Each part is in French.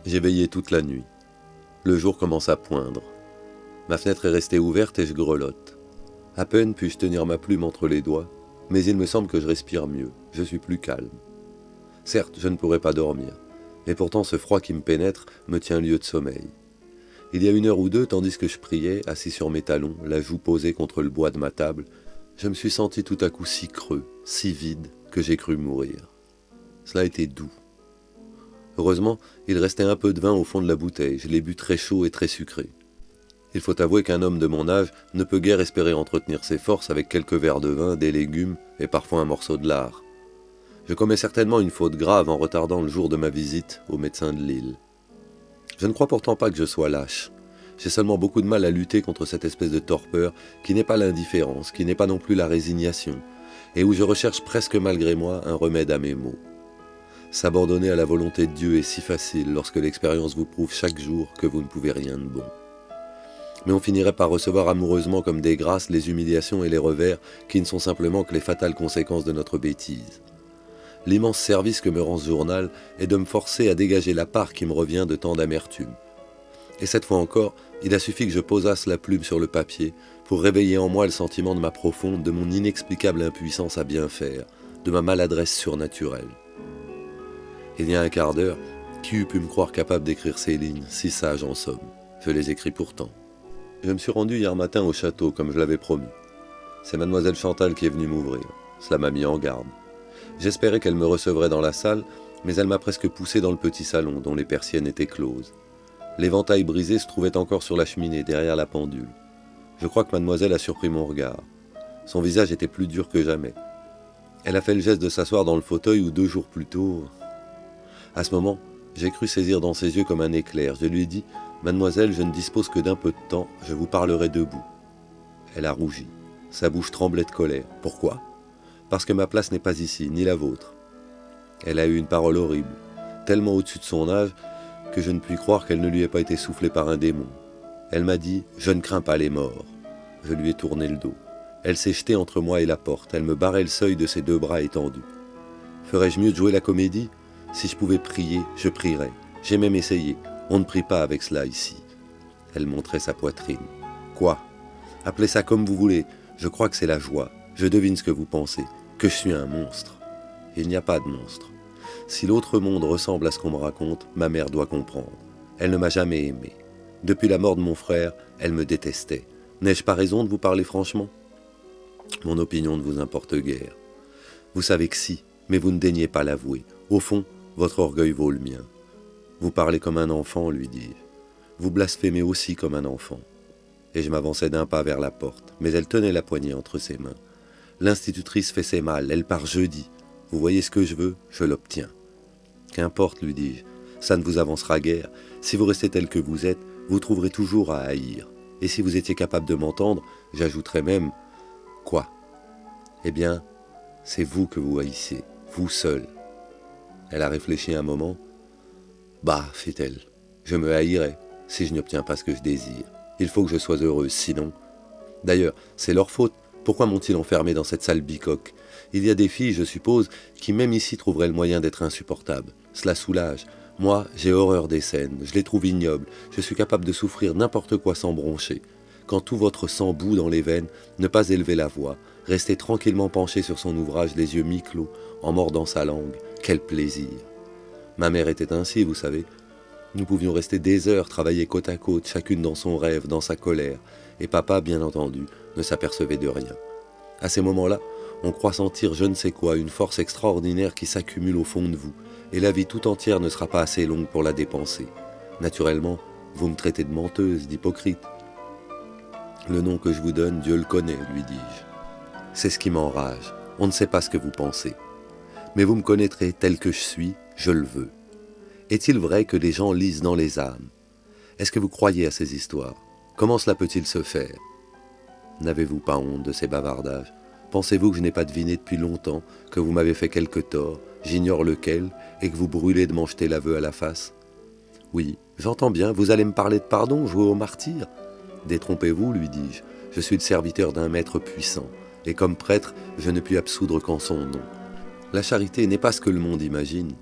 J'ai veillé toute la nuit. Le jour commence à poindre. Ma fenêtre est restée ouverte et je grelotte. À peine puis-je tenir ma plume entre les doigts, mais il me semble que je respire mieux, je suis plus calme. Certes, je ne pourrai pas dormir, et pourtant ce froid qui me pénètre me tient lieu de sommeil. Il y a 1 heure ou 2, tandis que je priais, assis sur mes talons, la joue posée contre le bois de ma table, je me suis senti tout à coup si creux, si vide, que j'ai cru mourir. Cela était doux. Heureusement, il restait un peu de vin au fond de la bouteille, je l'ai bu très chaud et très sucré. Il faut avouer qu'un homme de mon âge ne peut guère espérer entretenir ses forces avec quelques verres de vin, des légumes et parfois un morceau de lard. Je commets certainement une faute grave en retardant le jour de ma visite au médecin de Lille. Je ne crois pourtant pas que je sois lâche. J'ai seulement beaucoup de mal à lutter contre cette espèce de torpeur qui n'est pas l'indifférence, qui n'est pas non plus la résignation, et où je recherche presque malgré moi un remède à mes maux. S'abandonner à la volonté de Dieu est si facile lorsque l'expérience vous prouve chaque jour que vous ne pouvez rien de bon. Mais on finirait par recevoir amoureusement comme des grâces les humiliations et les revers qui ne sont simplement que les fatales conséquences de notre bêtise. L'immense service que me rend ce journal est de me forcer à dégager la part qui me revient de tant d'amertume. Et cette fois encore, il a suffi que je posasse la plume sur le papier pour réveiller en moi le sentiment de ma profonde, de mon inexplicable impuissance à bien faire, de ma maladresse surnaturelle. Il y a un quart d'heure, qui eût pu me croire capable d'écrire ces lignes, si sage en somme? Je les écris pourtant. Je me suis rendu hier matin au château, comme je l'avais promis. C'est mademoiselle Chantal qui est venue m'ouvrir. Cela m'a mis en garde. J'espérais qu'elle me recevrait dans la salle, mais elle m'a presque poussé dans le petit salon, dont les persiennes étaient closes. L'éventail brisé se trouvait encore sur la cheminée, derrière la pendule. Je crois que mademoiselle a surpris mon regard. Son visage était plus dur que jamais. Elle a fait le geste de s'asseoir dans le fauteuil où 2 jours plus tôt... À ce moment, j'ai cru saisir dans ses yeux comme un éclair. Je lui ai dit « Mademoiselle, je ne dispose que d'un peu de temps, je vous parlerai debout. » Elle a rougi. Sa bouche tremblait de colère. Pourquoi ? Parce que ma place n'est pas ici, ni la vôtre. Elle a eu une parole horrible, tellement au-dessus de son âge que je ne puis croire qu'elle ne lui ait pas été soufflée par un démon. Elle m'a dit « Je ne crains pas les morts ». Je lui ai tourné le dos. Elle s'est jetée entre moi et la porte. Elle me barrait le seuil de ses 2 bras étendus. Ferais-je mieux de jouer la comédie ? Si je pouvais prier, je prierais. J'ai même essayé. On ne prie pas avec cela ici. Elle montrait sa poitrine. Quoi ? Appelez ça comme vous voulez. Je crois que c'est la joie. Je devine ce que vous pensez. Que je suis un monstre. Il n'y a pas de monstre. Si l'autre monde ressemble à ce qu'on me raconte, ma mère doit comprendre. Elle ne m'a jamais aimé. Depuis la mort de mon frère, elle me détestait. N'ai-je pas raison de vous parler franchement ? Mon opinion ne vous importe guère. Vous savez que si, mais vous ne daignez pas l'avouer. Au fond, votre orgueil vaut le mien. Vous parlez comme un enfant, lui dis-je. Vous blasphémez aussi comme un enfant. Et je m'avançai d'un pas vers la porte, mais elle tenait la poignée entre ses mains. L'institutrice fait ses mal, elle part jeudi. Vous voyez ce que je veux, je l'obtiens. Qu'importe, lui dis-je, ça ne vous avancera guère. Si vous restez tel que vous êtes, vous trouverez toujours à haïr. Et si vous étiez capable de m'entendre, j'ajouterais même... Quoi ? Eh bien, c'est vous que vous haïssez, vous seul. Elle a réfléchi un moment. Bah, fit-elle, je me haïrai si je n'obtiens pas ce que je désire. Il faut que je sois heureuse, sinon... D'ailleurs, c'est leur faute. Pourquoi m'ont-ils enfermé dans cette salle bicoque ? Il y a des filles, je suppose, qui même ici trouveraient le moyen d'être insupportables. Cela soulage. Moi, j'ai horreur des scènes, je les trouve ignobles. Je suis capable de souffrir n'importe quoi sans broncher. Quand tout votre sang bout dans les veines, ne pas élever la voix, rester tranquillement penché sur son ouvrage, les yeux mi-clos, en mordant sa langue. Quel plaisir ! Ma mère était ainsi, vous savez. Nous pouvions rester des heures, travailler côte à côte, chacune dans son rêve, dans sa colère, et papa, bien entendu, ne s'apercevait de rien. À ces moments-là, on croit sentir je ne sais quoi, une force extraordinaire qui s'accumule au fond de vous, et la vie tout entière ne sera pas assez longue pour la dépenser. Naturellement, vous me traitez de menteuse, d'hypocrite. Le nom que je vous donne, Dieu le connaît, lui dis-je. C'est ce qui m'enrage, on ne sait pas ce que vous pensez. Mais vous me connaîtrez tel que je suis, je le veux. Est-il vrai que les gens lisent dans les âmes ? Est-ce que vous croyez à ces histoires ? Comment cela peut-il se faire ? N'avez-vous pas honte de ces bavardages ? Pensez-vous que je n'ai pas deviné depuis longtemps que vous m'avez fait quelque tort, j'ignore lequel, et que vous brûlez de m'en jeter l'aveu à la face ? Oui, j'entends bien, vous allez me parler de pardon, jouer au martyr ? Détrompez-vous, lui dis-je, je suis le serviteur d'un maître puissant, et comme prêtre, je ne puis absoudre qu'en son nom. La charité n'est pas ce que le monde imagine.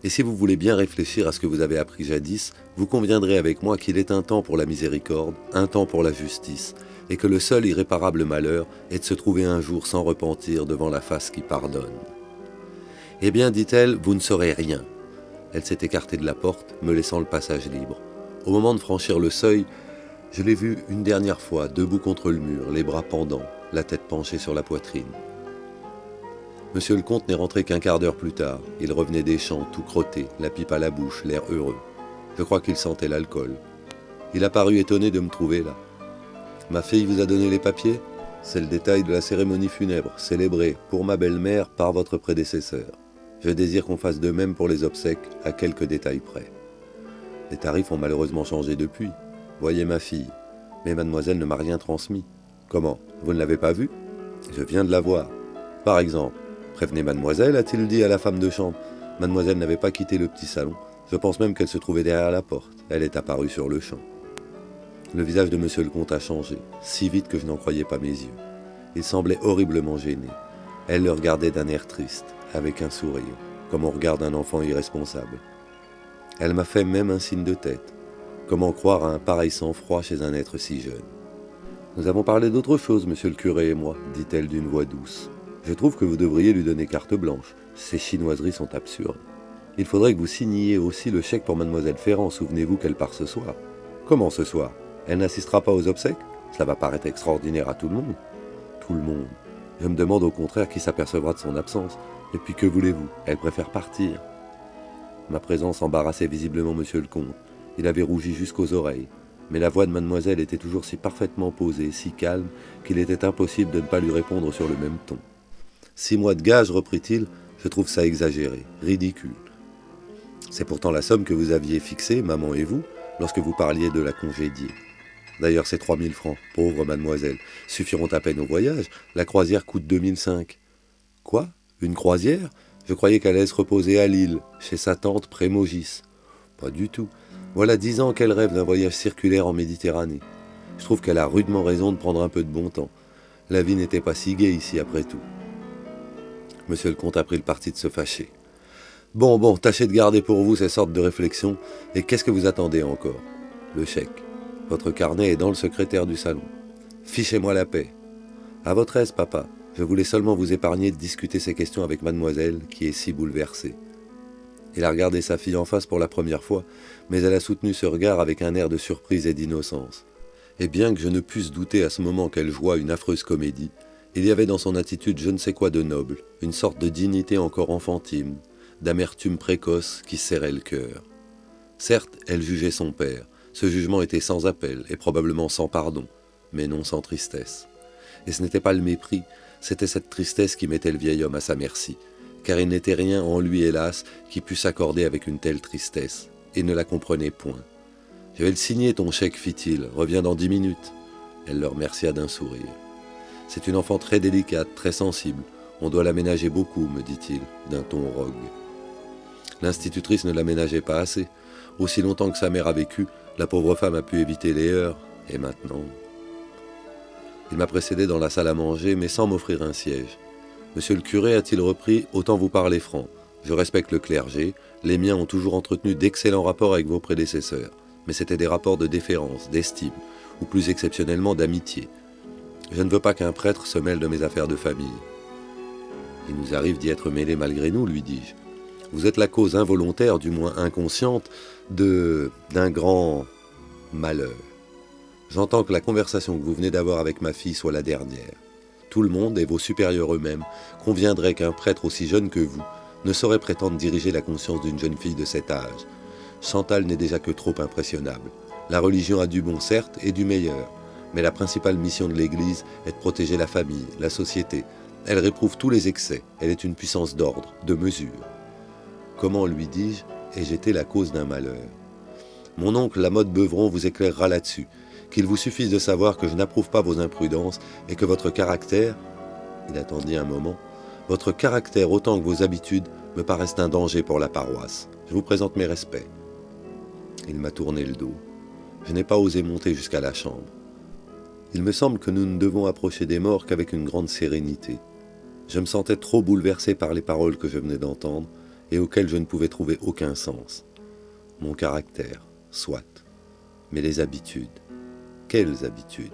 Et si vous voulez bien réfléchir à ce que vous avez appris jadis, vous conviendrez avec moi qu'il est un temps pour la miséricorde, un temps pour la justice, et que le seul irréparable malheur est de se trouver un jour sans repentir devant la face qui pardonne. Eh bien, dit-elle, vous ne saurez rien. Elle s'est écartée de la porte, me laissant le passage libre. Au moment de franchir le seuil, je l'ai vu une dernière fois, debout contre le mur, les bras pendants, la tête penchée sur la poitrine. Monsieur le comte n'est rentré qu'un quart d'heure plus tard. Il revenait des champs, tout crotté, la pipe à la bouche, l'air heureux. Je crois qu'il sentait l'alcool. Il a paru étonné de me trouver là. « Ma fille vous a donné les papiers ? C'est le détail de la cérémonie funèbre, célébrée pour ma belle-mère par votre prédécesseur. Je désire qu'on fasse de même pour les obsèques, à quelques détails près. Les tarifs ont malheureusement changé depuis. Voyez ma fille. Mais mademoiselle ne m'a rien transmis. Comment ? Vous ne l'avez pas vue ? Je viens de la voir. Par exemple, prévenez mademoiselle, a-t-il dit à la femme de chambre. Mademoiselle n'avait pas quitté le petit salon. Je pense même qu'elle se trouvait derrière la porte. Elle est apparue sur le champ. Le visage de monsieur le comte a changé, si vite que je n'en croyais pas mes yeux. Il semblait horriblement gêné. Elle le regardait d'un air triste, avec un sourire, comme on regarde un enfant irresponsable. Elle m'a fait même un signe de tête. Comment croire à un pareil sang-froid chez un être si jeune ? Nous avons parlé d'autre chose, monsieur le curé et moi, dit-elle d'une voix douce. Je trouve que vous devriez lui donner carte blanche. Ces chinoiseries sont absurdes. Il faudrait que vous signiez aussi le chèque pour mademoiselle Ferrand. Souvenez-vous qu'elle part ce soir. Comment ce soir ? Elle n'assistera pas aux obsèques ? Cela va paraître extraordinaire à tout le monde. Tout le monde. Je me demande au contraire qui s'apercevra de son absence. Et puis que voulez-vous ? Elle préfère partir. Ma présence embarrassait visiblement monsieur le comte. Il avait rougi jusqu'aux oreilles. Mais la voix de mademoiselle était toujours si parfaitement posée, si calme, qu'il était impossible de ne pas lui répondre sur le même ton. 6 mois de gage, reprit-il, je trouve ça exagéré, ridicule. C'est pourtant la somme que vous aviez fixée, maman et vous, lorsque vous parliez de la congédier. D'ailleurs, ces 3000 francs, pauvre mademoiselle, suffiront à peine au voyage. La croisière coûte 2005. Quoi ? Une croisière ? Je croyais qu'elle allait se reposer à Lille, chez sa tante Prémogis. Pas du tout. Voilà 10 ans qu'elle rêve d'un voyage circulaire en Méditerranée. Je trouve qu'elle a rudement raison de prendre un peu de bon temps. La vie n'était pas si gaie ici, après tout. Monsieur le comte a pris le parti de se fâcher. Bon, tâchez de garder pour vous ces sortes de réflexions. Et qu'est-ce que vous attendez encore ? Le chèque. Votre carnet est dans le secrétaire du salon. Fichez-moi la paix. À votre aise, papa. Je voulais seulement vous épargner de discuter ces questions avec mademoiselle, qui est si bouleversée. Il a regardé sa fille en face pour la première fois, mais elle a soutenu ce regard avec un air de surprise et d'innocence. Et bien que je ne pusse douter à ce moment qu'elle jouât une affreuse comédie, il y avait dans son attitude je ne sais quoi de noble, une sorte de dignité encore enfantine, d'amertume précoce qui serrait le cœur. Certes, elle jugeait son père. Ce jugement était sans appel et probablement sans pardon, mais non sans tristesse. Et ce n'était pas le mépris, c'était cette tristesse qui mettait le vieil homme à sa merci, car il n'était rien en lui, hélas, qui pût s'accorder avec une telle tristesse, et ne la comprenait point. « Je vais le signer, ton chèque, fit-il, reviens dans 10 minutes. » Elle le remercia d'un sourire. « C'est une enfant très délicate, très sensible, on doit l'aménager beaucoup, me dit-il, d'un ton rogue. » L'institutrice ne l'aménageait pas assez. Aussi longtemps que sa mère a vécu, la pauvre femme a pu éviter les heurts, et maintenant... Il m'a précédé dans la salle à manger, mais sans m'offrir un siège. Monsieur le curé, a-t-il repris, autant vous parler franc. Je respecte le clergé, les miens ont toujours entretenu d'excellents rapports avec vos prédécesseurs, mais c'étaient des rapports de déférence, d'estime, ou plus exceptionnellement d'amitié. Je ne veux pas qu'un prêtre se mêle de mes affaires de famille. Il nous arrive d'y être mêlés malgré nous, lui dis-je. Vous êtes la cause involontaire, du moins inconsciente, d'un grand malheur. J'entends que la conversation que vous venez d'avoir avec ma fille soit la dernière. Tout le monde, et vos supérieurs eux-mêmes, conviendraient qu'un prêtre aussi jeune que vous ne saurait prétendre diriger la conscience d'une jeune fille de cet âge. Chantal n'est déjà que trop impressionnable. La religion a du bon, certes, et du meilleur, mais la principale mission de l'Église est de protéger la famille, la société. Elle réprouve tous les excès, elle est une puissance d'ordre, de mesure. Comment, lui dis-je, ai-je été la cause d'un malheur ? Mon oncle Lamotte Beuvron vous éclairera là-dessus, qu'il vous suffise de savoir que je n'approuve pas vos imprudences et que votre caractère, il attendit un moment, votre caractère autant que vos habitudes me paraissent un danger pour la paroisse. Je vous présente mes respects. Il m'a tourné le dos. Je n'ai pas osé monter jusqu'à la chambre. Il me semble que nous ne devons approcher des morts qu'avec une grande sérénité. Je me sentais trop bouleversé par les paroles que je venais d'entendre, et auxquelles je ne pouvais trouver aucun sens. Mon caractère, soit. Mais les habitudes. Quelles habitudes ?